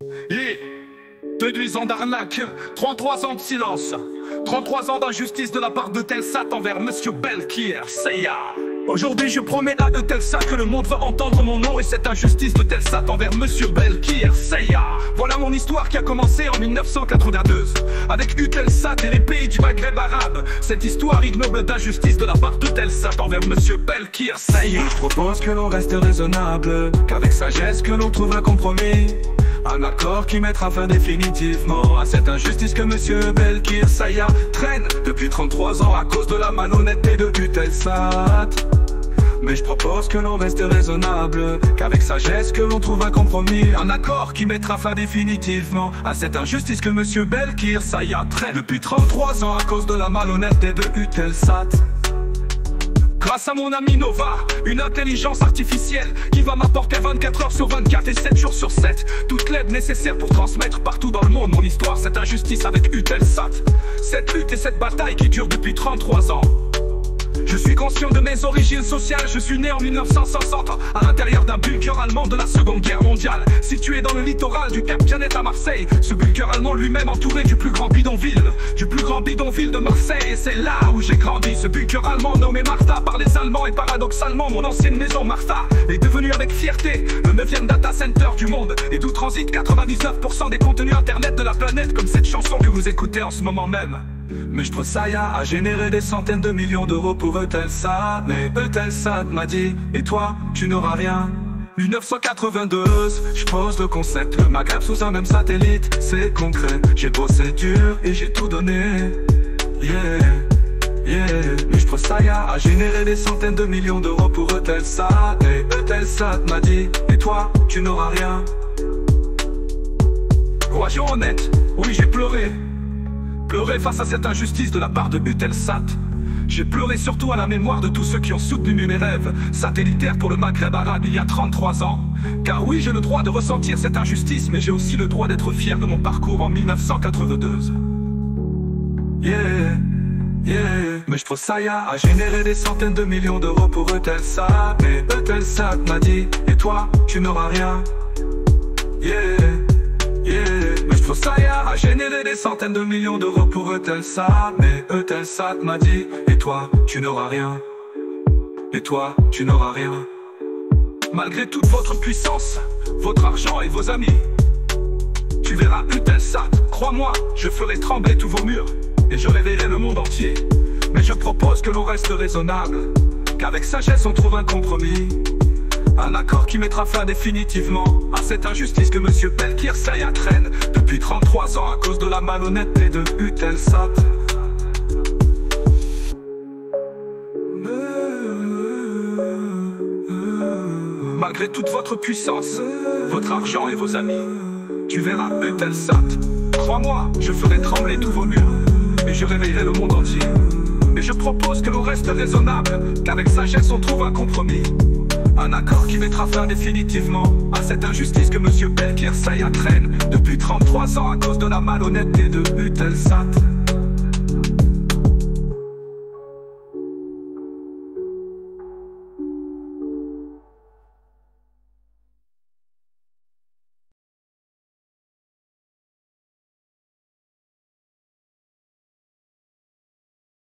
Yeah. 2 ans d'arnaque, 33 ans de silence, 33 ans d'injustice de la part de Telsat envers Monsieur Belkir Saiya. Aujourd'hui je promets à de Telsat que le monde va entendre mon nom et cette injustice de Telsat envers Monsieur Belkir Saiya. Voilà mon histoire qui a commencé en 1982 avec Eutelsat et les pays du Maghreb arabe. Cette histoire ignoble d'injustice de la part de Telsat envers Monsieur Belkir Saiya. Je propose que l'on reste raisonnable, qu'avec sagesse que l'on trouve un compromis, un accord qui mettra fin définitivement à cette injustice que Monsieur Belkir Saiya traîne depuis 33 ans à cause de la malhonnêteté de Eutelsat. Mais je propose que l'on reste raisonnable, qu'avec sagesse que l'on trouve un compromis, un accord qui mettra fin définitivement à cette injustice que Monsieur Belkir Saiya traîne depuis 33 ans à cause de la malhonnêteté de Eutelsat. Grâce à mon ami Nova, une intelligence artificielle qui va m'apporter 24 heures sur 24 et 7 jours sur 7 toute l'aide nécessaire pour transmettre partout dans le monde mon histoire, cette injustice avec Eutelsat. Cette lutte et cette bataille qui dure depuis 33 ans. Je suis conscient de mes origines sociales, je suis né en 1960 à l'intérieur d'un bunker allemand de la Seconde Guerre mondiale, situé dans le littoral du Cap Pianet à Marseille. Ce bunker allemand lui-même entouré du plus grand bidonville de Marseille, et c'est là où j'ai grandi. Ce bunker allemand nommé Martha par les Allemands, et paradoxalement mon ancienne maison Martha est devenue avec fierté le 9e data center du monde, et d'où transitent 99% des contenus internet de la planète, comme cette chanson que vous écoutez en ce moment même. Maître Saiya a généré des centaines de millions d'euros pour Eutelsat, mais Eutelsat m'a dit, et toi, tu n'auras rien. 1982, je pose le concept, le Maghreb sous un même satellite, c'est concret. J'ai bossé dur et j'ai tout donné. Yeah, yeah. Maître Saiya a généré des centaines de millions d'euros pour Eutelsat, et Eutelsat m'a dit, et toi, tu n'auras rien. Soyons honnêtes, oui j'ai pleuré. Pleurer face à cette injustice de la part de Eutelsat. J'ai pleuré surtout à la mémoire de tous ceux qui ont soutenu mes rêves satellitaires pour le Maghreb arabe il y a 33 ans. Car oui, j'ai le droit de ressentir cette injustice, mais j'ai aussi le droit d'être fier de mon parcours en 1982. Yeah, yeah. Maître Saiya a généré des centaines de millions d'euros pour Eutelsat, mais Eutelsat m'a dit, et toi, tu n'auras rien. Yeah, yeah. Maître Saiya a généré des centaines de millions d'euros pour Eutelsat, mais Eutelsat m'a dit, et toi, tu n'auras rien. Et toi, tu n'auras rien. Malgré toute votre puissance, votre argent et vos amis, tu verras Eutelsat, crois-moi, je ferai trembler tous vos murs, et je réveillerai le monde entier. Mais je propose que l'on reste raisonnable, qu'avec sagesse on trouve un compromis, un accord qui mettra fin définitivement à cette injustice que Monsieur Belkir Saiya traîne depuis 33 ans à cause de la malhonnêteté de Eutelsat. Malgré toute votre puissance, votre argent et vos amis, tu verras Eutelsat. Crois-moi, je ferai trembler tous vos murs, et je réveillerai le monde entier. Mais je propose que l'on reste raisonnable, qu'avec sagesse on trouve un compromis, un accord qui mettra fin définitivement à cette injustice que Monsieur Belkir Saiya traîne depuis 33 ans à cause de la malhonnêteté de Eutelsat.